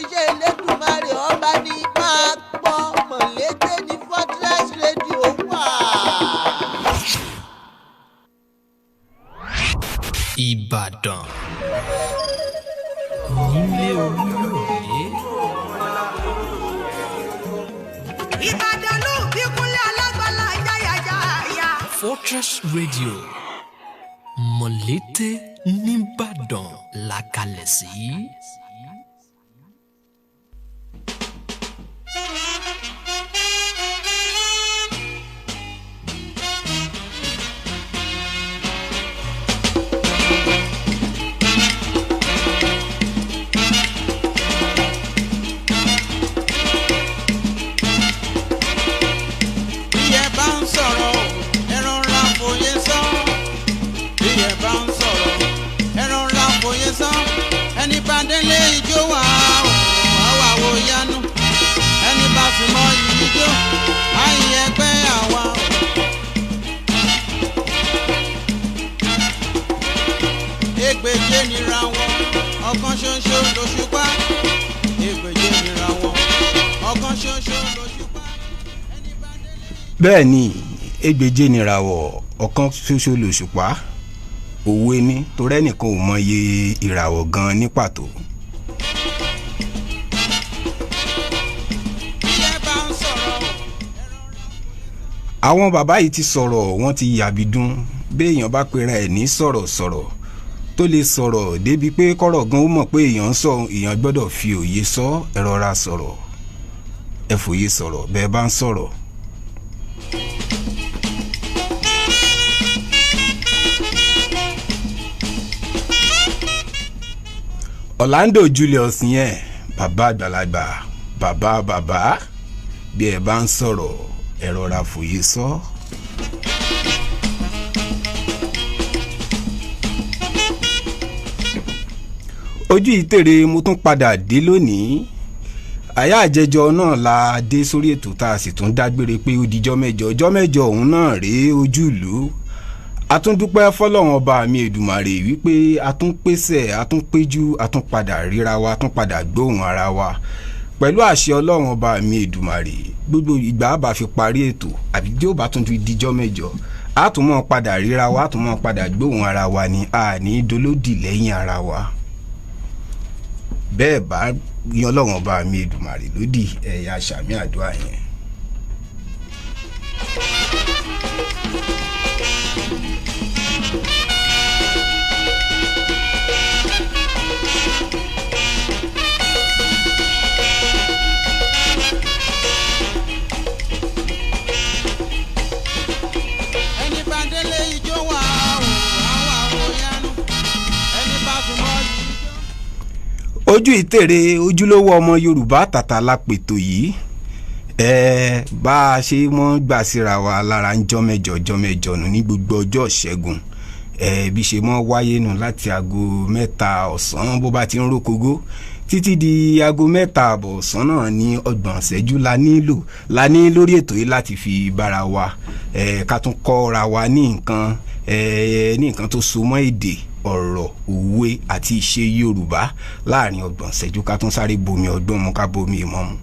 iṣẹ́ Elédùmarè ọba ní máa pọ̀ Mọ̀lété ní Fortress Radio wà. Ìbàdàn nílé Olúyọ̀lé. Ìbàdàn ló bí kúnlẹ̀ alágbàlá yáyáyáyá. Fortress Radio Mọ̀lété nìbàdàn la kalẹ̀ sí. Ẹni bá délé ijó wà ó àwa wo yánú ẹni bá sì mọ ìjó àyè ẹgbẹ́ àwa ó. Ẹgbẹ̀je nira wọn ọ̀kan ṣoṣo lóṣùpá ẹgbẹ̀je nira wọn ọ̀kan ṣoṣo lóṣùpá. Bẹ́ẹ̀ ni ẹgbẹ̀je nira wọ̀ ọ̀kan ṣoṣo lóṣùpá òwe ní torí ẹnìkan ò mọye ìràwọ̀ gan ní pàtó. Àwọn bàbá yìí ti sọ̀rọ̀ wọ́n ti yàbídún béèyàn bá pera ẹ̀ ní sọ̀rọ̀sọ̀rọ̀ tó lè sọ̀rọ̀ débi pé kọ́rọ̀ gan ó mọ̀ pé èèyàn ń sọ èèyàn gbọ́dọ̀ fi òye sọ ẹ rọra sọ̀rọ̀ ẹ fòye sọ̀rọ̀ bẹ́ẹ̀ bá ń sọ̀rọ̀. Orlando Julius yẹn bàbá àgbàlagbà bàbá bí ẹ bá ń sọ̀rọ̀ ẹ rọra fòye sọ. Ojú ìtèrè mo tún padà dé lónìí àyà àjẹjọ náà la dé sórí ètò tá a sì tún dágbére pé ó dijọ́ mẹ́jọ ọjọ́ mẹ́jọ òun náà rèé ojú ìlú. A tún dúpẹ́ fọ́lọ́run ọba mi Èdùmàrè wípé a tún pèsè a tún péjú a tún padà ríra wa a tún padà gbóhùn ara wa pẹ̀lú àṣẹ Ọlọ́run ọba mi Èdùmàrè gbogbo ìgbà bá fi parí ètò àbí tí ó bá tún dijọ́ mẹ́jọ a tún mọ́ padà ríra wa a tún mọ́ padà gbóhùn ara wa ni a ní dolódì lẹ́yìn ara wa bẹ́ẹ̀ bá yan Ọlọ́run ọba mi Èdùmàrè lódì ẹ̀yà sàmì àdúrà yẹn. Ojú ìtèrè ojúlówó ọmọ Yorùbá tàtà la pètò yìí bá a ṣe mọ́ gbà síra wa lára ń jọ́mẹ́jọ nù ní gbogbo ọjọ́ Ìṣẹ́gun bí ṣe mọ́ wáyé nù láti aago 3 ọ̀sán bó bá ti ń rókogó títí di aago 3 àbọ̀ ọ̀sán náà ní 30 ìṣẹ́jú la ní lórí ètò yìí láti fi bára wa ká tún kọ́ra wa ní nǹkan tó so mọ́ èdè ọ̀rọ̀ òwe àti ìṣe Yorùbá láàrin 30 ìṣẹ́jú ká tún sáré bomi ọgbọ́n mu ká bomi ìmọ̀ mu.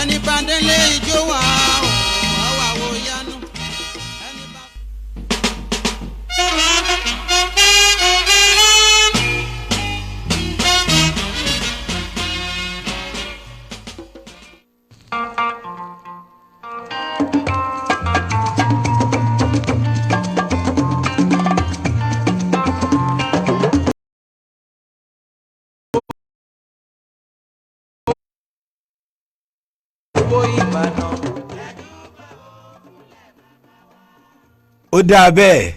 Ẹni bá délé ijó wà ó àwa wo yánú ẹni bá. Ó dáa bẹ́ẹ̀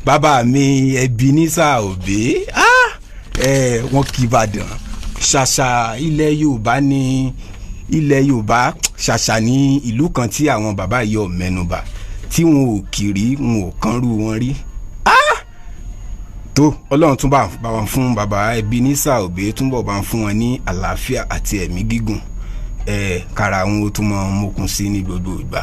bàbá mi Ebenezer Obey wọ́n kì í Ìbàdàn ṣàṣà ilẹ̀ Yorùbá ní ilẹ̀ Yorùbá ṣàṣà ní ìlú kan tí àwọn bàbá yìí ò mẹ́nubà tí wọn ò kiri wọn ò kánrú wọn rí. Tó Ọlọ́run tún bá wọn fún bàbá Ebenezer Obey túnbọ̀ bá wọn fún wọn ní àlàáfíà àti ẹ̀mí gígùn kára wọn ó tún mọ mokun sí ní gbogbo ìgbà.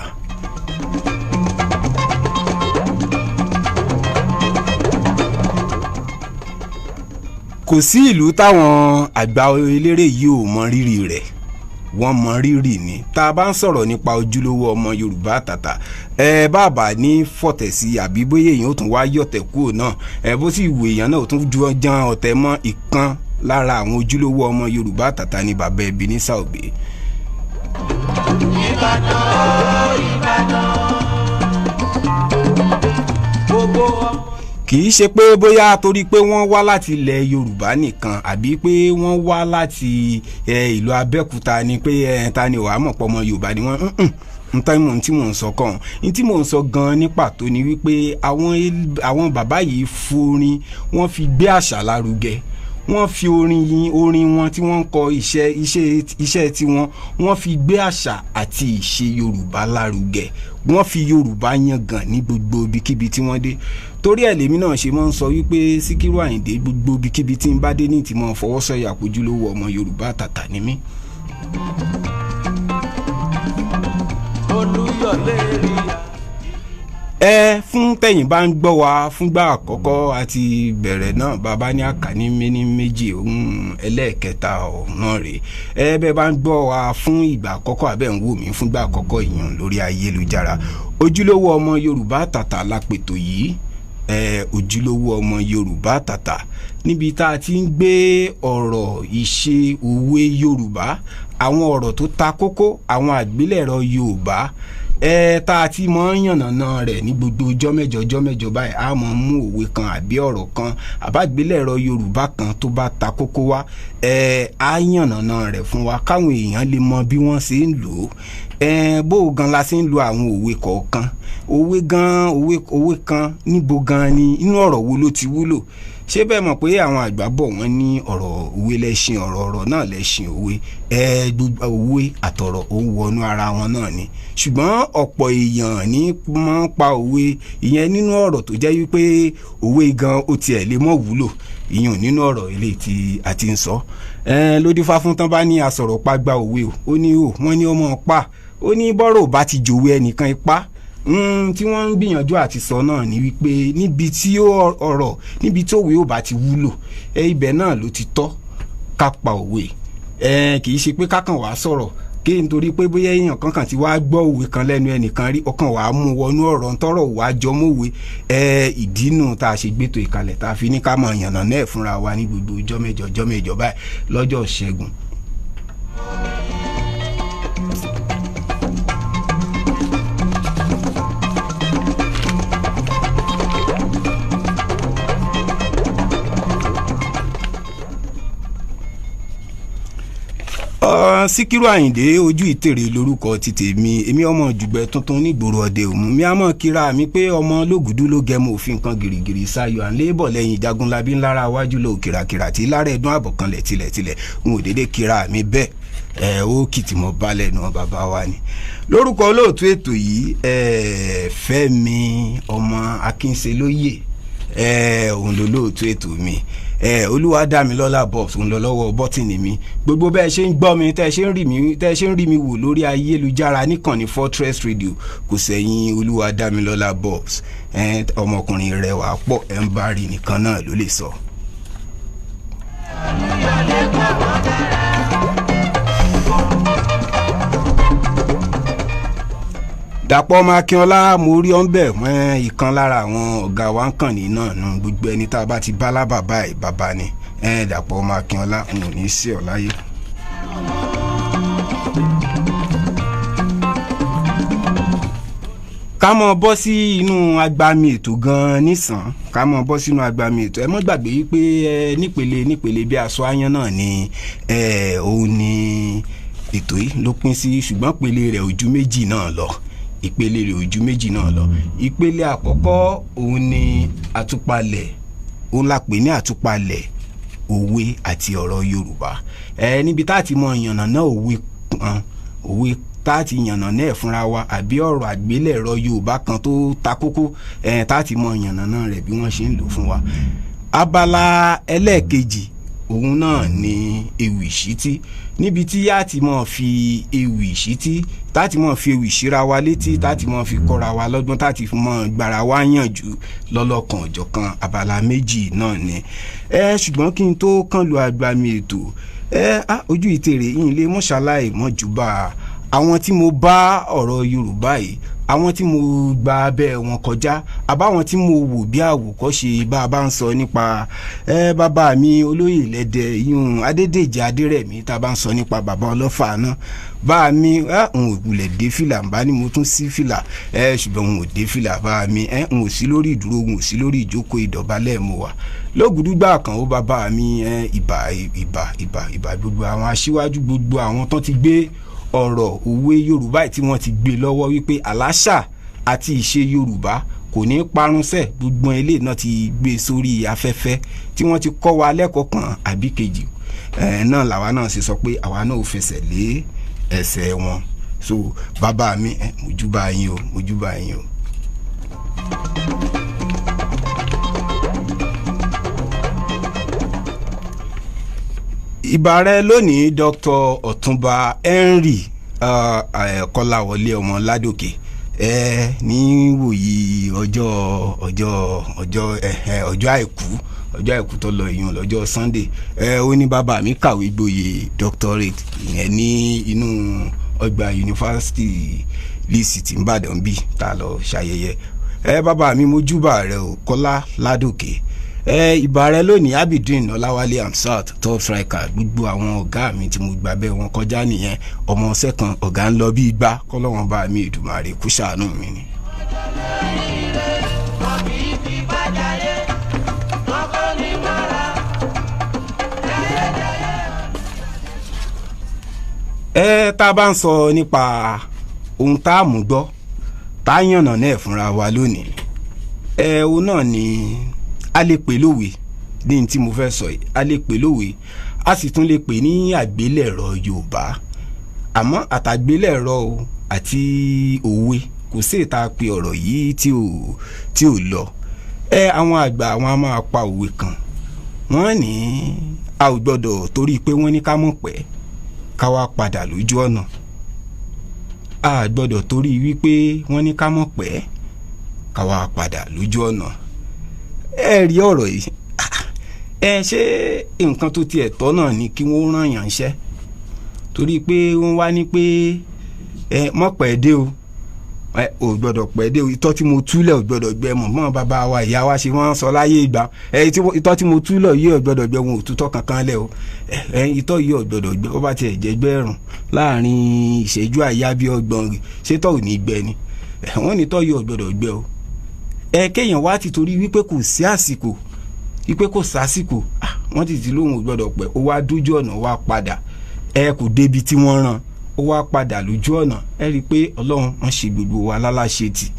Kò sí ìlú táwọn àgbà eléré yìí ò mọ rírì rẹ̀, wọ́n mọ rírì ni. Tá a bá ń sọ̀rọ̀ nípa ojúlówó ọmọ Yorùbá àtàtà bàbá ní fọ̀tẹ̀ sí àbí bóyá èèyàn ó tún wá yọ̀tẹ̀ kúrò náà bó sì wù èèyàn náà ó tún ju ọjàn ọ̀tẹ̀ mọ́ ìkan lára àwọn ojúlówó ọmọ Yorùbá àtàtà ní bàbá Ebenezer Obey. Kì í ṣe pé bóyá torí pé wọ́n wá láti ilẹ̀ Yorùbá nìkan àbí pé wọ́n wá láti ìlú Abẹ́òkúta ni pé ta ni wàá mọ̀ pọ̀ ọmọ Yorùbá ni wọ́n ntẹ́mọ̀ tí mò ń sọ kàn ní tí mò ń sọ gan ní pàtó ni wípé àwọn bàbá yìí forin wọ́n fi gbé àṣà lárugẹ, wọ́n fi orin wọn tí wọ́n ń kọ iṣẹ́ tí wọ́n fi gbé àṣà àti ìṣe Yorùbá lárugẹ, wọ́n fi Yorùbá yangàn ní gbogbo ibikíbi tí wọ́n dé. Torí ẹ̀ lèmi náà ṣe máa ń sọ wípé Síkírù Àyìndé gbogbo ibikíbi tí ń bá dé ní ìtìmọ̀ fọwọ́sọ̀yà ojúlówó ọmọ Yorùbá àtàtà ni mí. Fún tẹ̀yin bá ń gbọ́ wa fúngbà àkọ́kọ́ àti bẹ̀rẹ̀ náà bàbá ní àkàní méní méjì ohun ẹlẹ́ẹ̀kẹta ọ̀nà rẹ̀ bẹ́ẹ̀ bá ń gbọ́ wa fún ìgbà àkọ́kọ́ àbẹ̀ ń wò mí fúngbà àkọ́kọ́ ìyàn lórí ayélujára ojúlówó ọmọ Yorùbá àtàtà lápètò yìí ojúlówó ọmọ Yorùbá àtàtà níbi tá a ti ń gbé ọ̀rọ̀ ìṣe òwe Yorùbá, àwọn ọ̀rọ̀ tó ta kókó, àwọn àgbélẹ̀rọ Yorùbá tá a ti mọ̀ yànnàná rẹ̀ ní gbogbo ọjọ́ mẹ́jọ báyìí a mọ̀ mú òwe kan àbí ọ̀rọ̀ kan àbágbélẹ̀rọ Yorùbá kan tó bá ta kókó wá a yànnàná rẹ̀ fún wa káwọn èèyàn lè mọ bí wọ́n ṣe ń lò ó bó gan la ṣe ń lo àwọn òwe kọ̀ọ̀kan òwe kan níbo gan ni inú ọ̀rọ̀ wo ló ti wúlò. Ṣé bẹ́ẹ̀ mọ̀ pé àwọn àgbà bọ̀ wọ́n ní ọ̀rọ̀ òwe lẹ́ṣin ọ̀rọ̀ náà lẹ́ṣin òwe gbogbo òwe àtọ̀rọ̀ ó wọnú ara wọn náà ni. Ṣùgbọ́n ọ̀pọ̀ èèyàn ní máa ń pa òwe ìyẹn nínú ọ̀rọ̀ tó jẹ́ wípé òwe gan ó tiẹ̀ lè mọ́ wúlò ìyẹn nínú ọ̀rọ̀ ilé tí a ti ń sọ. Lódì fáfún tán bá ní asọ̀rọ̀ pa gba òwe ó ní wọ́n ní ọmọ pa ó ní bọ́rọ̀ bá ti jòwe ẹnìkan ipá tí wọ́n ń gbìyànjú àti sọ náà ni wípé níbi tí ọ̀rọ̀ níbi tí òwe ò bá ti wúlò ibẹ̀ náà ló ti tọ́ ká pa òwe kì í ṣe pé kákan wàá sọ̀rọ̀ kí nítorí pé bóyá èèyàn kankan ti wá gbọ́ òwe kan lẹ́nu ẹnìkan rí ọkàn wàá mú wọnú ọ̀rọ̀ ntọ́rọ̀ wàá jọ mọ́wé ìdínú tá a ṣe gbétò ìkàlẹ̀ tá a fi ní ká mọ̀ yànnà náà fúnra wa ní gbogbo ọjọ́ mẹ́jọ báyìí lọ́jọ́ Ṣẹ́gun. Síkírù Àyìndé ojú ìtèrè lórúkọ ti tèmi, èmi ọmọ Jùgbẹ́ tuntun nígboro ọdẹ òmu mi á mọ̀ kíra mi pé ọmọ lógùdú ló gẹmọ òfin kan gìrìgìrì sáyọ à ń lébọ̀ lẹ́yìn Jagunlabi ńlára wájú lọ kìràkìrà tí lára ẹ̀dún àbọ̀kanlẹ̀ tilẹ̀ n ò dédé kíra mi bẹ́ẹ̀ ó kìtì mọ́ balẹ̀ náà bàbá wa ni. Lórúkọ olóòtú ètò yìí Fẹ́mi ọmọ Akínṣelóyè òun lolóòtú ètò mi Olúwadámilọ́lá Bobs òun lọ lọ́wọ́ bọ́tìnì mi. Gbogbo bẹ́ẹ̀ ṣe ń gbọ́ mi tẹ́ ṣe ń rí mi wò lórí ayélujára níkànnì Fortress Radio kò sẹ́yìn Olúwadámilọ́lá Bobs ọmọkùnrin rẹ̀ wà pọ̀ ẹ̀ ń bá rí nìkan náà ló lè sọ. Dàpọ̀ ọmọ Akínọlá mo rí ọ́nbẹ̀ ìkan lára àwọn ọ̀gá wa ń kàn ní náà nù gbogbo ẹni tá a bá ti bá lábàbá ẹ̀ bàbá ni Dàpọ̀ ọmọ Akínọlá n ò ní sí ọ láyé. Ká mọ̀ bọ́ sí inú agbami ètò gan-an nísàn ká mọ̀ bọ́ sínú agbami ètò ẹ mọ́ gbàgbé wípé nípele bí aṣọ aáyán náà ni òun ni ètò yìí ló pín sí ṣùgbọ́n pele rẹ̀ ojú méjì náà lọ. Ìpele rẹ̀ ojú méjì náà lọ. Ìpele àkọ́kọ́ òun ni àtúpalẹ̀ òun la pè ní àtúpalẹ̀ òwe àti ọ̀rọ̀ Yorùbá níbi tá a ti mọ ìyànnà náà òwe kan òwe táàtì yànnà náà fúnra wa àbí ọ̀rọ̀ àgbélẹ̀rọ Yorùbá kan tó ta kókó táàtì mọ yànnà náà rẹ̀ bí wọ́n ṣe ń lò fún wa. Abala ẹlẹ́ẹ̀kejì òun náà ni ewì ìṣítí, níbi tí yá ti mọ̀ fi ewì ìṣítí táti mọ̀ fi ewì ìṣíra wa létí táti mọ̀ fi kọ́ra wa lọ́gbọ́n táti mọ̀ gbára wa yànjú lọ́lọ́kan ọ̀jọ̀kan. Abala méjì náà ni. Ṣùgbọ́n kí n tó kàn lu àgbàmì ètò ojú ìtèrè yìí lè mọ̀ṣáláì mọ̀júbà àwọn tí mo bá ọ̀rọ̀ Yorùbá yìí, àwọn tí mo gba abẹ́ wọn kọjá, àbáwọn tí mo wò bí àwòkọ́ṣe bá a bá ń sọ nípa bàbá mi olóyè lẹ́dẹ̀ yún Adédèjì Adérẹ̀mí, tá a bá ń sọ nípa bàbá ọlọ́fà náà. Bá mi n ò wulẹ̀ dé fìlà ń bá ní mo tún sí fìlà ṣùgbọ́n n ò dé fìlà. Bá mi n ò sí lórí ìdúró, n ò sí lórí ìjókòó, ìdọ̀bálẹ̀ mo wà. Lógùdúgbà kan ó bàbá mi ìbà gbogbo àwọn aṣíwájú, gbogbo àwọn tán ti gbé ọ̀rọ̀ òwe Yorùbá tí wọ́n ti gbé lọ́wọ́ wípé àláṣà àti ìṣe Yorùbá kò ní parun sẹ́. Gbogbo ilé náà ti gbé sórí afẹ́fẹ́ tí wọ́n ti kọ́ wa lẹ́kọ̀ọ́ kan àbí kejì. Náà làwa náà ṣe sọ pé àwa náà ò fẹsẹ̀ lé ẹsẹ̀ wọn. So bàbá mi mojúbà yín o, mojúbà yín o. Ìbà rẹ lónìí Dr. Ọ̀túnba Henry Kọ́láwọlé ọmọ Ládòkè ní wòyí ọjọ́ àìkú tó lọ ìyún lọ́jọ́ Sunday. Ó ní bàbá mi kàwé gboyè doctorate ìyẹn ní inú ọgbà yunifásitì Lísìtì Ìbàdàn bí tá a lọ ṣayẹyẹ. Bàbá mi mojúbà rẹ o Kọ́lá Ládòkè. Ìbà rẹ lónìí Abidin Ọláwálé Hamsat top striker, gbogbo àwọn ọ̀gá mi tí mo gbà bẹ́ẹ̀ wọn kọjá nìyẹn. Ọmọ ọ̀sẹ̀ kan ọ̀gá ń lọ bí igbá, kọ́lọ́wọ́n bá mi Èdùmàrè kú ṣàánú mi ni. Tá a bá ń sọ nípa ohun tá a mú gbọ́ tá a yànnà náà fúnra wa lónìí, òun náà ni a lè pè lówe ní tí mo fẹ́ sọ yìí. A lè pè lówe, a sì tún lè pè ní àgbélẹ̀rọ Yorùbá. Àmọ́ àtàgbélẹ̀rọ àti òwe kò sí ìta pé ọ̀rọ̀ yìí tí ò lọ. Àwọn àgbà àwọn a máa pa òwe kan, wọ́n ní a ò gbọ́dọ̀ torí pé wọ́n ní ká mọ̀ pẹ́ ká wá padà lójú ọ̀nà. A gbọ́dọ̀ torí wípé wọ́n ní ká mọ̀ pẹ́ ká wá padà lójú ọ̀nà. Rí ọ̀rọ̀ yìí ṣé nǹkan tó tiẹ̀ tọ́ náà ni kí wọ́n rán yàn ṣẹ́ torí pé wọ́n wá ní pé mọ̀ pẹ́ dé o, ò gbọ́dọ̀ pẹ́ dé o, ìtọ́ tí mo túlẹ̀ ò gbọ́dọ̀ gbẹ mọ̀ bàbá wa ìyá wa ṣe wọ́n sọ láyé ìgbà ìtọ́ tí mo túlẹ̀ yìí ò gbọ́dọ̀ gbẹ, wọn ò tútọ́ kankan lẹ̀ o, ìtọ́ yìí ò gbọ́dọ̀ gbẹ, ó bá tiẹ̀ jẹ́ gbẹ́rùn láàrin ìṣẹ́jú àyá bí ọgbọ̀n rẹ̀ ṣé tọ́ ò ní gbẹ ni, wọ́n ní tọ́ yìí ò gbọ́dọ̀ gbẹ o. Kéèyàn wá ti torí wípé kò sí àsìkò, wípé kò sásìkò, wọ́n ti lóhùn ò gbọ́dọ̀ pẹ́, ó wá dójú ọ̀nà wá padà, kò débi tí wọ́n rán, ó wá padà lójú ọ̀nà. Rí i pé Ọlọ́run wọ́n ṣe gbogbo wa láláṣẹ tì,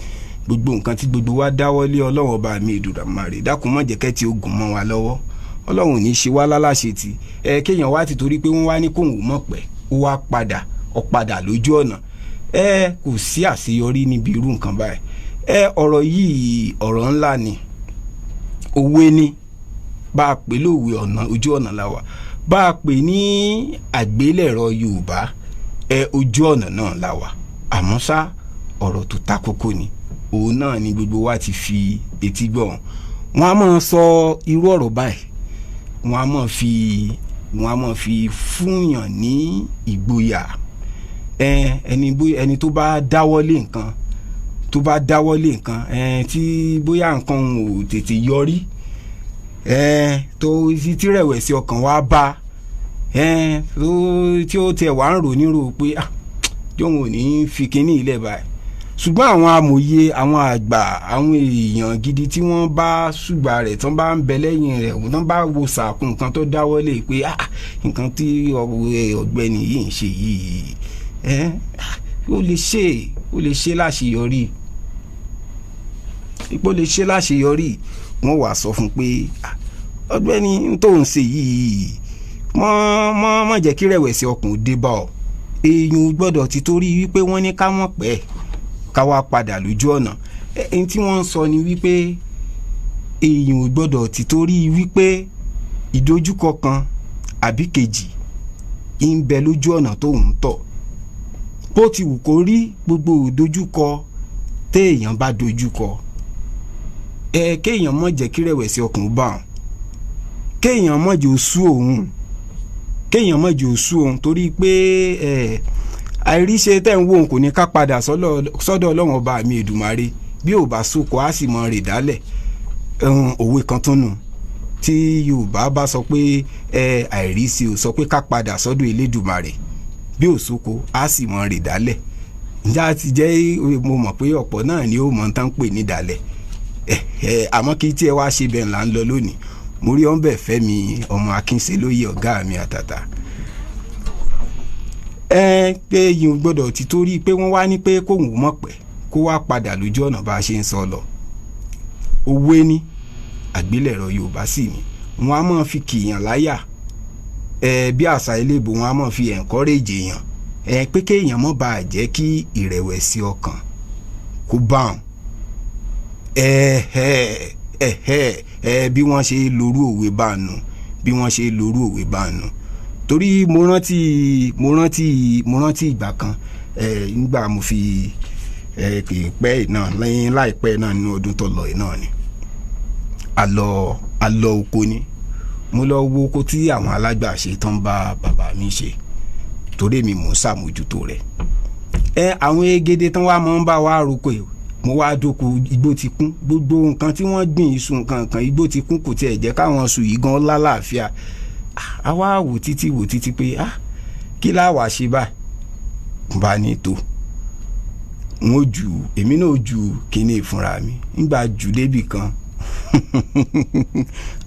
gbogbo nǹkan tí gbogbo wa dáwọ́lé Ọlọ́run ọba mi Èdùmàrè dákun má jẹ́ kẹ́ tí ó gùn mọ́ wa lọ́wọ́, Ọlọ́run ò ní ṣe wá láláṣẹ tì. Kéèyàn wá ti torí pé wọ́n wá ní kóhùn mọ̀ pẹ́, ó wá padà lójú ọ̀nà. Kò sí àṣeyọrí níbi irú nǹkan báyìí. Ọ̀rọ̀ yìí ọ̀rọ̀ ńlá ni, òwe ni, bá a pè lówe ọ̀nà ojú ọ̀nà la wà, bá a pè ní àgbélẹ̀rọ Yorùbá ojú ọ̀nà náà la wà. Àmọ́ ṣá ọ̀rọ̀ tó ta kókó ni, òun náà ni gbogbo wa ti fi etí gbọ́. Wọ́n á máa sọ irú ọ̀rọ̀ báyìí, wọ́n á máa fi fúnyàn ní ìgboyà. Ẹni tó bá dáwọ́lé nǹkan tí bóyá nǹkan ò tètè yọrí, tó tí rẹ̀wẹ̀sì ọkàn wá bá, tí ó tiẹ̀ wá ń rò nírò pé jóun ò ní fi kinní ilẹ̀ báyìí. Ṣùgbọ́n àwọn amòye, àwọn àgbà, àwọn èèyàn gidi tí wọ́n bá ṣùgbà rẹ̀ tán bá ń bẹ lẹ́yìn rẹ̀, wọ́n bá wo sàkún nǹkan tó dáwọ́lé pé nǹkan tí ọ̀gbẹ́ni yìí ń ṣe yìí ó lè ṣe láṣeyọrí, ipò lè ṣe láṣeyọrí. Wọ́n wá sọ fún pé ọ̀gbẹ́ni tó ń ṣe yìí mọ́ jẹ́ kí rẹ̀wẹ̀sì ọkàn dé bá ọ, èèyàn gbọ́dọ̀ ti torí wípé wọ́n ní ká mọ̀ pẹ́ ká wá padà lójú ọ̀nà. Ẹni tí wọ́n ń sọ ni wípé èèyàn gbọ́dọ̀ ti torí wípé ìdojúkọ kan àbí kejì ń bẹ lójú ọ̀nà tó ń tọ̀. Bó ti wù kó rí gbogbo ìdojúkọ téèyàn bá dojúkọ, kéèyàn má jẹ́ kí rẹ̀wẹ̀sì ọkàn bá òun, kéèyàn má jẹ́ ó sú òun torí pé àìríṣe tẹ́ ń wò kò ní ká padà sọ́dọ̀ Ọlọ́run ọba mi Èdùmàrè. Bí ò bá sóko á sì mọ rè dálẹ̀. Òwe kan tó nù tí Yorùbá bá sọ pé àìríṣe ò sọ pé ká padà sọ́dọ̀ Elédùmarè. Bí ò sóko á sì mọ rè dálẹ̀. Ǹjẹ́ a ti jẹ́ mo mọ̀ pé ọ̀pọ̀ náà ni ó mọ̀ tán pè ní dálẹ̀. Àmọ́ kí tí ẹ wá ṣe bẹ́ẹ̀ là ń lọ lónìí. Mo rí ọ̀nbẹ̀ Fẹ́mi ọmọ Akínṣelóyè ọ̀gá mi àtàtà. Pé yìí gbọ́dọ̀ ti torí pé wọ́n wá ní pé kóun mọ̀ pẹ́ kó wá padà lójú ọ̀nà bá a ṣe ń sọ lọ. Òwe ni àgbélẹ̀rọ Yorùbá sì ni wọ́n á máa fi kìyàn láyà. Bí àṣà eléèbó wọ́n á máa fi encourage èèyàn. Pé kéèyàn mọ́ bá a jẹ́ kí ìrẹ̀wẹ̀sì ọkàn kó bá wọn. Bí wọ́n ṣe lórú òwe bá nù torí mo rántí ìgbà kan nígbà mo fi pẹ́ náà lẹ́yìn láìpẹ́ náà nínú ọdún tó lọ náà ni a lọ oko ni mo lọ wo oko tí àwọn alágbàṣe tán bá bàbá mi ṣe torí mi mò ń ṣàmójútó rẹ̀. Àwọn egede tán wá máa ń bá wa roko mo wá dóko igbó ti kún gbogbo nǹkan tí wọ́n gbìn iṣu nǹkan igbó ti kún kò tiẹ̀ jẹ́ káwọn sùn yìí gan lálàáfíà. A wá wò títí pé kí láwàá ṣe báyìí bá ní tó èmi náà ju kíní ìfúnra mi nígbà jù débì kan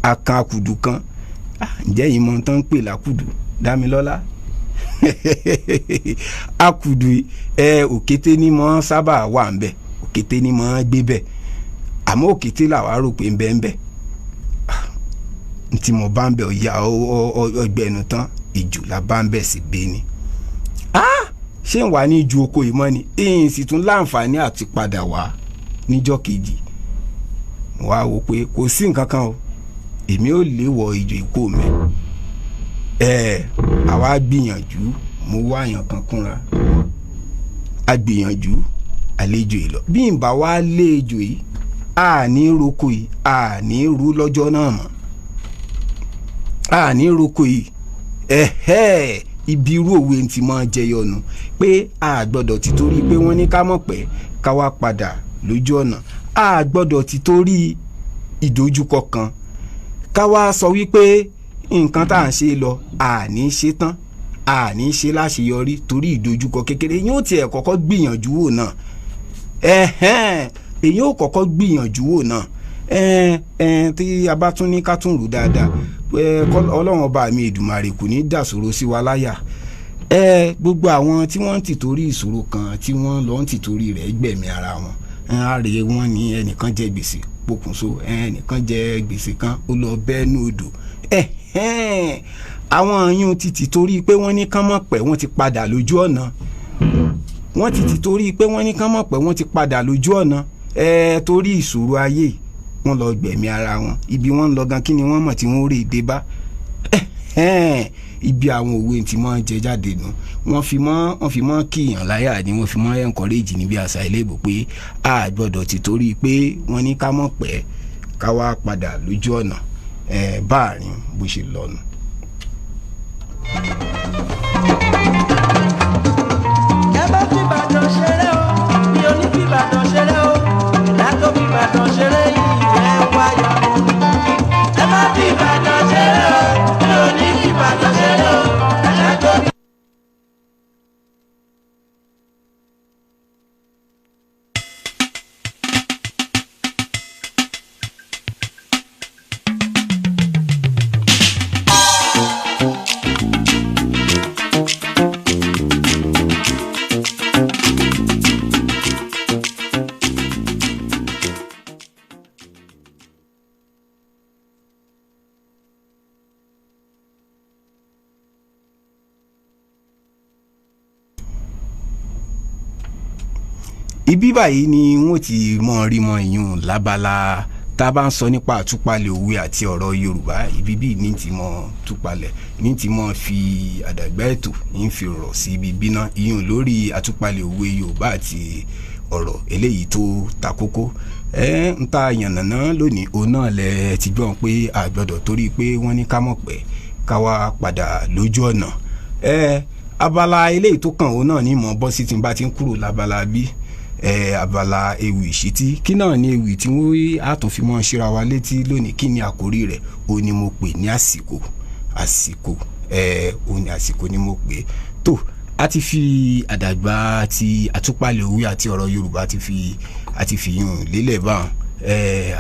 akan akudu kan ǹjẹ́ yìí mọ̀ tán ń pè lákùdù Dámilọ́lá akudu òkété ní mọ́ sábà wà ń bẹ̀ òkété ní mọ́ gbé bẹ̀ àmọ́ òkété làwa rò pé ń bẹ tí mo bá ń bẹ̀ ọ̀ya ọgbẹ́nu tán ìjù la bá ń bẹ̀ sí gbé ni. Ṣé ń wà ní ju oko ìmọ̀ ni èyí sì tún láǹfààní àti padà wá níjọ́ kejì. Mo wá wò pé kò sí nǹkan kan o èmi ò lè wọ ìjọ ìkó mi. Àwa gbìyànjú mo wá àyàn kan kúnra a gbìyànjú àlejò yìí lọ bí n bá wá léjò yìí àní roko yìí àní rú lọ́jọ́ náà mọ́ àní roko yìí ibi irú òwe ti máa jẹyọ nù pé a gbọ́dọ̀ ti torí pé wọ́n ní ká mọ̀ pé ká wá padà lójú ọ̀nà a gbọ́dọ̀ ti torí ìdojúkọ kan ká wá sọ wípé nǹkan tá à ń ṣe lọ àní ṣe tán àní ṣe láṣeyọrí torí ìdojúkọ kékeré yóò tiẹ̀ kọ́kọ́ gbìyànjú wò náà èyí ò kọ́kọ́ gbìyànjú wò náà tí a bá tún ní ká tún rò dáadáa Ọlọ́run ọba mi Èdùmàrè kò ní dàsòro sí wa láyà. Gbogbo àwọn tí wọ́n ń tìtorí ìṣòro kan tí wọ́n lọ ń tìtorí rẹ̀ gbẹ̀mí ara wọn ààrẹ wọn ní ẹnìkan jẹ gbèsè pokùnso ẹnìkan jẹ gbèsè kan ó lọ bẹ́ẹ̀nù odò. Àwọn yún ti tìtorí pé wọ́n ní kán mọ̀ pẹ́ wọ́n ti padà lójú ọ̀nà wọ́n ti tìtorí pé wọ́n ní kán mọ̀ pẹ́ wọ́n ti padà lójú ọ̀nà torí ìṣòro ayé wọ́n lọ gbẹ̀mí ara wọn ibi wọ́n lọ gan kí ni wọ́n mọ̀ tí wọ́n rè dé bá ibi àwọn òwe tí wọ́n jẹ jáde nù wọ́n fi mọ́ kíyàn láyà ni wọ́n fi mọ́ encourage níbi àṣà ilébò pé a gbọ́dọ̀ ti torí pé wọ́n ní ká mọ̀ pẹ́ ká wá padà lójú ọ̀nà báàrin bó ṣe lọ́nu. ẹ bá fi Ìbàdàn ṣeré o mi ò ní fi Ìbàdàn ṣeré o látó fi Ìbàdàn ṣeré yìí ẹ wáyà ẹ bá fi Ìbàdàn ṣeré o mi ò ní fi Ìbàdàn ṣeré o látó fi. ibi báyìí ni wọ́n ti mọ rí mọ ìyún lábala tá a bá ń sọ nípa àtúpalẹ̀ òwe àti ọ̀rọ̀ Yorùbá ibi bíi ní ti mọ túpalẹ̀ ní ti mọ fi àdàgbà ètò ń fi rọ̀ sí ibi bíná ìyún lórí àtúpalẹ̀ òwe Yorùbá àti ọ̀rọ̀ eléyìí tó ta kókó ń ta yànnàná lónìí òun náà lẹ ti gbọ́n pé àgbọ̀dọ̀ torí pé wọ́n ní ká mọ̀ pé ká wá padà lójú ọ̀nà abala eléyìí tó kàn òun náà ní mọ̀ bọ́ sí ti bá ti ń kúrò lábala bí abala ewì ìṣítí kí náà ní ewì tí wọ́n á tún fi mọ́ ṣíra wa létí lónìí kí ni àkórí rẹ̀ ó ní mo pè ní àsìkò ó ní àsìkò ni mo pè tó a ti fi àdàgbà ti àtúpalẹ̀ òwe àti ọ̀rọ̀ Yorùbá àti fi yùn lélẹ̀ báwọn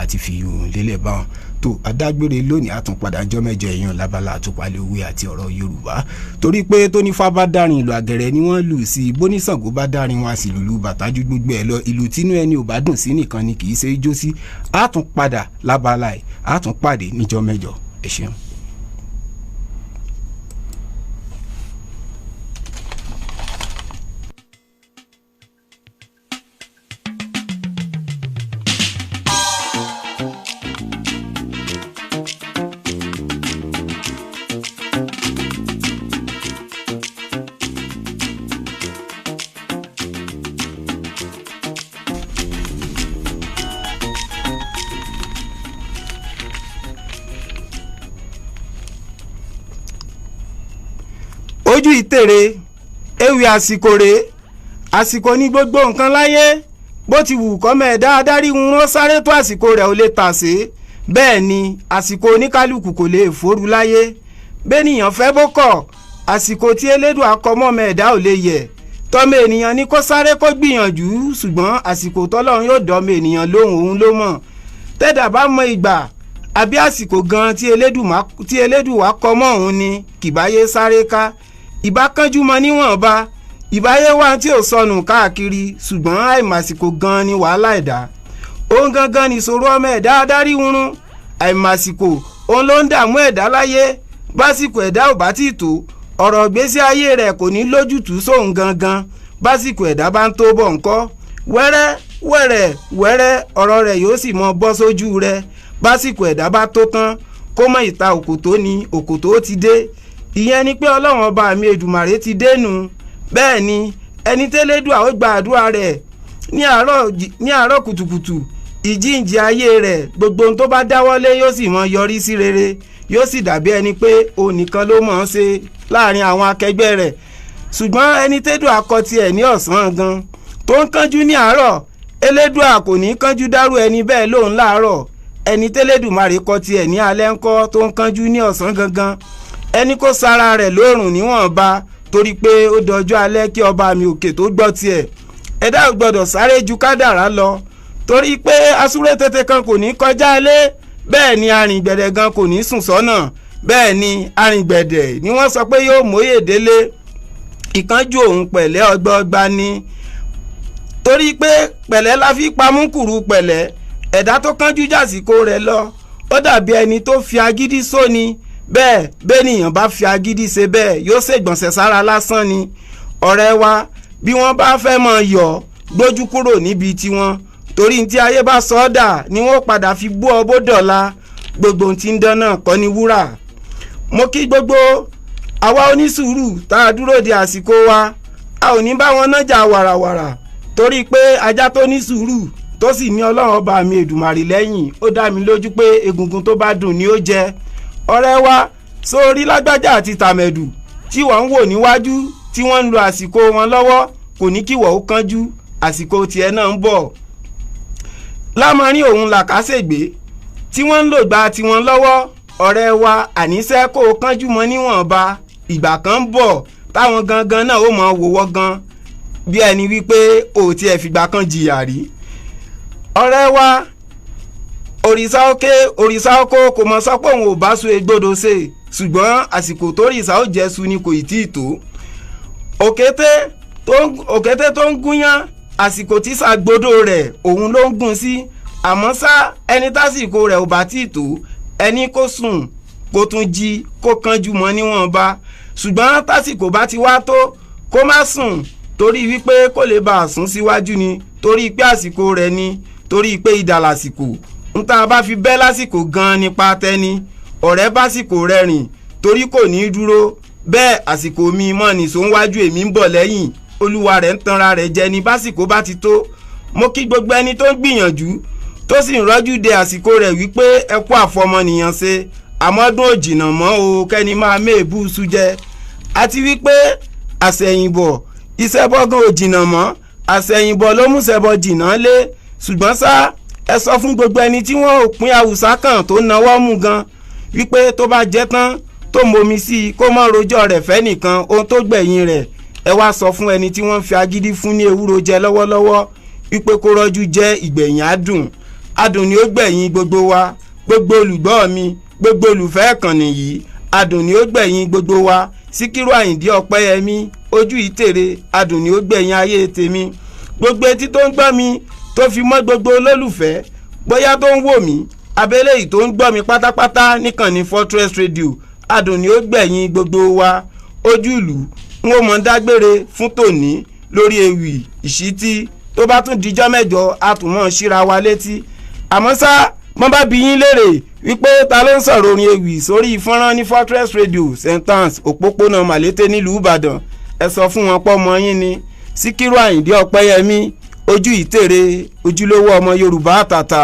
àti fi yùn lélẹ̀ báwọn tó adágbére lónìí àtúnpadà ọjọ́ mẹ́jọ èèyàn lábala àtúpalẹ̀ òwe àti ọ̀rọ̀ Yorùbá torí pé tónífá bá dárin ìlú àgẹ̀rẹ̀ ni wọ́n lù sí bóníṣàngó bá dárin wọn a sì lùlù bàtájú gbogbo ẹ̀ lọ ìlú tínú ẹni ò bá dùn sí nìkan ni kì í ṣe é jó sí àtúnpadà lábala ẹ̀ àtúnpàdé níjọ́ mẹ́jọ ẹ ṣeun. ojú ìtèrè ewì àsìkò rèé àsìkò ní gbogbo nǹkan láyé bó ti wù kọ́mọ ẹ̀dá adarí ń rán sáré tó àsìkò rẹ̀ ò lè tàsé bẹ́ẹ̀ ni àsìkò oníkálukú kò lè fòru láyé bẹ́nìyàn fẹ́ bó kọ̀ àsìkò tí elédùn akọmọ́mọ ẹ̀dá ò lè yẹ̀ tọ́mọ ènìyàn ní kó sáré kó gbìyànjú ṣùgbọ́n àsìkò tọ́lọ́run yóò dọ́mọ ènìyàn lóhùn òun ló mọ̀ tẹ́dà bá mọ ìgbà àbí àsìkò gan tí elédùn wá kọmọ́ òun ni kìbáyé sáré ká ìbá kánjú mọ níwọ̀nba ìbáyé wà tí ò sọnù káàkiri ṣùgbọ́n àìmàsìkò gan ni wàhálà ẹ̀dá òun gangan nìṣòro ọmọ ẹ̀dá adarí wúrún àìmàsìkò òun ló ń dààmú ẹ̀dá láyé básìkò ẹ̀dá ò bá tí tó ọ̀rọ̀ ìgbésí ayé rẹ̀ kò ní lójútùú sóun gangan básìkò ẹ̀dá bá ń tó bọ̀ ńkọ́ wẹ́rẹ́ ọ̀rọ̀ rẹ̀ yóò sì mọ bọ́ sójú rẹ̀ básìkò ẹ̀dá bá tó tán kó mọ ìta òkòtó ni òkòtó ti dé ìyẹn ni pé ọlọ́run ọba mi Èdùmàrè ti dénú bẹ́ẹ̀ ni ẹni tẹ́lẹ́dùà ó gba àdúrà rẹ̀ ní àárọ̀ kùtùkùtù ìjíǹji ayé rẹ̀ gbogbo ohun tó bá dáwọ́lé yóò sì mọ yọrí sí rere yóò sì dàbí ẹni pé òun nìkan ló mọ̀ ọ́n ṣe láàrin àwọn akẹgbẹ́ rẹ̀ ṣùgbọ́n ẹni tẹ́dùà kọ tiẹ̀ ní ọ̀sán gan tó ń kánjú ní àárọ̀ elédùà kò ní kánjú dárú ẹni bẹ́ẹ̀ lóun láàárọ̀ ẹni tẹ́lẹ́dùmarè kọ tiẹ̀ ní alẹ́ ńkọ́ tó ń kánjú ní ọ̀sán gangan ẹni kó sara rẹ̀ lóòrùn níwọ̀nba torí pé ó dọjọ́ alẹ́ kí ọba mi òkè tó gbọ́ tiẹ̀ ẹ̀dá ò gbọ́dọ̀ sáré ju kádàrá lọ torí pé asúré tètè kan kò ní kọjá ilé bẹ́ẹ̀ ni arìngbẹ̀dẹ̀ gan kò ní sùn sọ́nà bẹ́ẹ̀ ni arìngbẹ̀dẹ̀ ni wọ́n sọ pé yóò móyè délé ìkánjú òun pẹ̀lẹ́ ọgbọọgba ni torí pé pẹ̀lẹ́ la fi pamúkùrú pẹ̀lẹ́ ẹ̀dá tó kánjú jàsìkò rẹ̀ lọ ó dàbí ẹni tó fi agídí sóni bẹ́ẹ̀ bẹ́nìyàn bá fi agídí ṣe bẹ́ẹ̀ yóò ṣègbọ̀nsẹ̀ sára lásán ni ọ̀rẹ́ wa bí wọ́n bá fẹ́ mọ̀ yọ̀ gbójú kúrò níbi tiwọn torí tí ayé bá sọ ọ́ dà ni wọ́n padà fi bú ọ bó dọ̀la gbogbo tí ń dán náà kọ́ ni wúrà mo kí gbogbo àwa onísùúrù tá a dúró de àsìkò wa a ò ní bá wọn nájà wàràwàrà torí pé ajá tó ní sùúrù tó sì ní ọlọ́run ọba mi Èdùmàrè lẹ́yìn ó dá mi lójú pé egungun tó bá dùn ni ó jẹ ọ̀rẹ́ wa sórí lágbájá àti tàmẹ̀dù tí wọ́n ń wò níwájú tí wọ́n ń lo àsìkò wọn lọ́wọ́ kò ní kí wọ́n ó kánjú àsìkò tiẹ̀ náà ń bọ̀ lámarin òun làkàṣègbè tí wọ́n ń lò gba tiwọn lọ́wọ́ ọ̀rẹ́ wa àníṣe kó o kánjú mọ́ níwọ̀nba ìgbà kan ń bọ̀ táwọn gangan náà ó mọ̀ wòwọ́ gan bí ẹni wípé ò tiẹ̀ fìgbà kan jìyà rí ọ̀rẹ́ wa òrìṣà oko kò mọ̀ sọ pé òun ò bá so egbodò ṣe ṣùgbọ́n àsìkò tó rìṣà ó jẹ́ su ni kò ì tí ì tó òkété tó ń gúnyán àsìkò tí sàgbodò rẹ̀ òun ló ń gún sí àmọ́ ṣá ẹni tásìkò rẹ̀ ò bá tí ì tó ẹni kó sùn kó tún jí kó kánjú mọ́ níwọ̀nba ṣùgbọ́n tásìkò bá ti wá tó kó má sùn torí wípé kó lè bá a sún síwájú ni, torí pé àsìkò rẹ̀ ni, torí pé idà lásìkò ń tá a bá fi bẹ́ lásìkò gan-an nípa tẹ́ni. ọ̀rẹ́ básìkò rẹ̀ rìn torí kò ní í dúró, bẹ́ẹ̀ àsìkò mi mọ́ nìṣó ń wájú èmi ń bọ̀ lẹ́yìn, olúwa rẹ̀ ń tanra rẹ̀ jẹ ni básìkò bá ti tó. mo kí gbogbo ẹni tó ń gbìyànjú tó sì ń rọ́jú de àsìkò rẹ̀ wípé ẹ kú àfọmọnìyàn ṣe, àmọ́dún ò jìnnà mọ́ o kẹ́ni máa méèbù sújẹ́, àti wípé àṣẹ̀yìnbọ̀ iṣẹ́ bọ́gán ò jìnnà mọ́, àṣẹ̀yìnbọ̀ ló mú ṣẹbọ jìnnà lé. ṣùgbọ́n ṣá ẹ sọ fún gbogbo ẹni tí wọ́n ò pín àwùsá kan tó náwó mú gan wípé tó bá jẹ́ tán tó momi sí i kó mọ́ rojọ́ rẹ̀ fẹ́ nìkan ohun tó gbẹ̀yìn rẹ̀. ẹ wá sọ fún ẹni tí wọ́n fi agídí fún ní ewúro jẹ lọ́wọ́lọ́wọ́ wípé kó rọ́jú jẹ́ ìgbẹ̀yìn adùn. adùn ni ó gbẹ̀yìn gbogbo wa, gbogbo olùgbọ́ mi, gbogbo olùfẹ́ ìkànnì yìí, adùn ni ó gbẹ̀yìn gbogbo wa. Síkírù Àyìndé Ọpẹ́yẹmí ojú ìtèrè, adùn ni ó gbẹ̀yìn ayé tèmi. gbogbo etí tó ń gbọ́ mi tó fi mọ́ gbogbo olólùfẹ́ bóyá tó ń wò mí abẹ́lé yìí tó ń gbọ́ mi pátápátá níkànnì Fortress Radio, adùn ni ó gbẹ̀yìn gbogbo wa. ojú ìlú n ó mọ̀ dágbére fún tòní lórí ewì ìṣítí, tó bá tún dijọ́ mẹ́jọ a tún mọ̀ síra wa létí. àmọ́ ṣá mo bá bi yín léèrè wípé ta ló ń sọ̀rọ̀ orin ewì sórí fọ́nrán ní Fortress Radio sentence òpópónà Màlété nílùú Ìbàdàn, ẹ sọ fún wọn pọ́ ọmọ yín ni Síkírù Àyìndé Ọpẹ́yẹmí ojú ìtèrè, ojúlówó ọmọ Yorùbá àtàtà.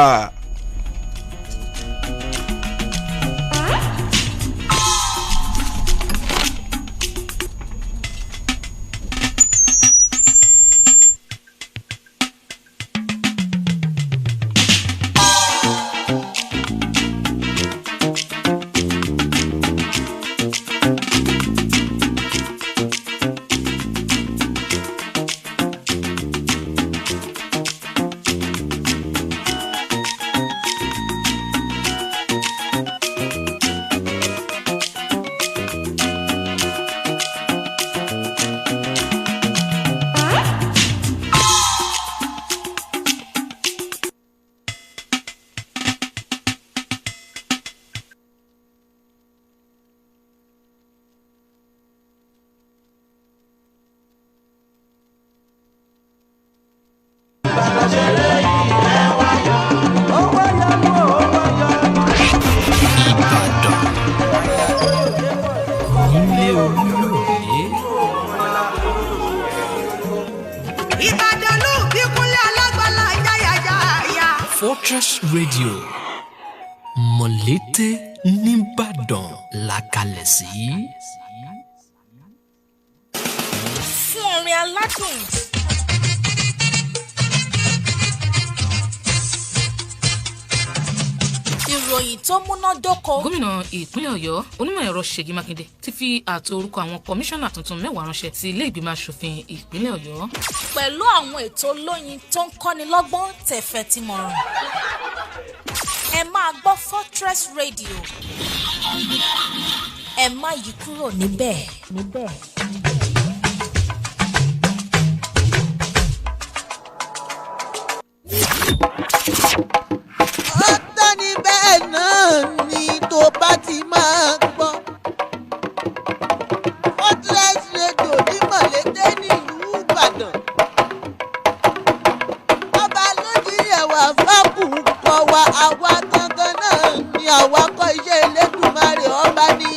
Fortress Radio Mọ̀lété nìbàdàn la kalẹ̀ sí. fún orin aládùn. ìròyìn tó múnádóko. gómìnà ìpínlẹ̀ ọ̀yọ́ onímọ̀ ẹ̀rọ ṣèyí mákindé ti fi ààtò orúkọ àwọn kọmíṣánná tuntun 10 ránṣẹ́ sí ilé ìgbìmọ̀ asòfin ìpínlẹ̀ ọ̀yọ́. pẹ̀lú àwọn ètò olóyin tó ń kọ́ni lọ́gbọ́n tẹ̀fẹ̀ tí mo rùn. ẹ máa gbọ́ Fortress Radio. ẹ má yí kúrò níbẹ̀. ọ̀tọ̀ ni bẹ́ẹ̀ náà ni tó bá ti máa gbọ́. Fortress Radio ní Mọ̀lété nílùú Ìbàdàn. ọba lójijì ẹ̀wà fákùn kọ wa àwa gangan náà ni àwa kọ́ iṣẹ́ Elédùmarè ọba ní.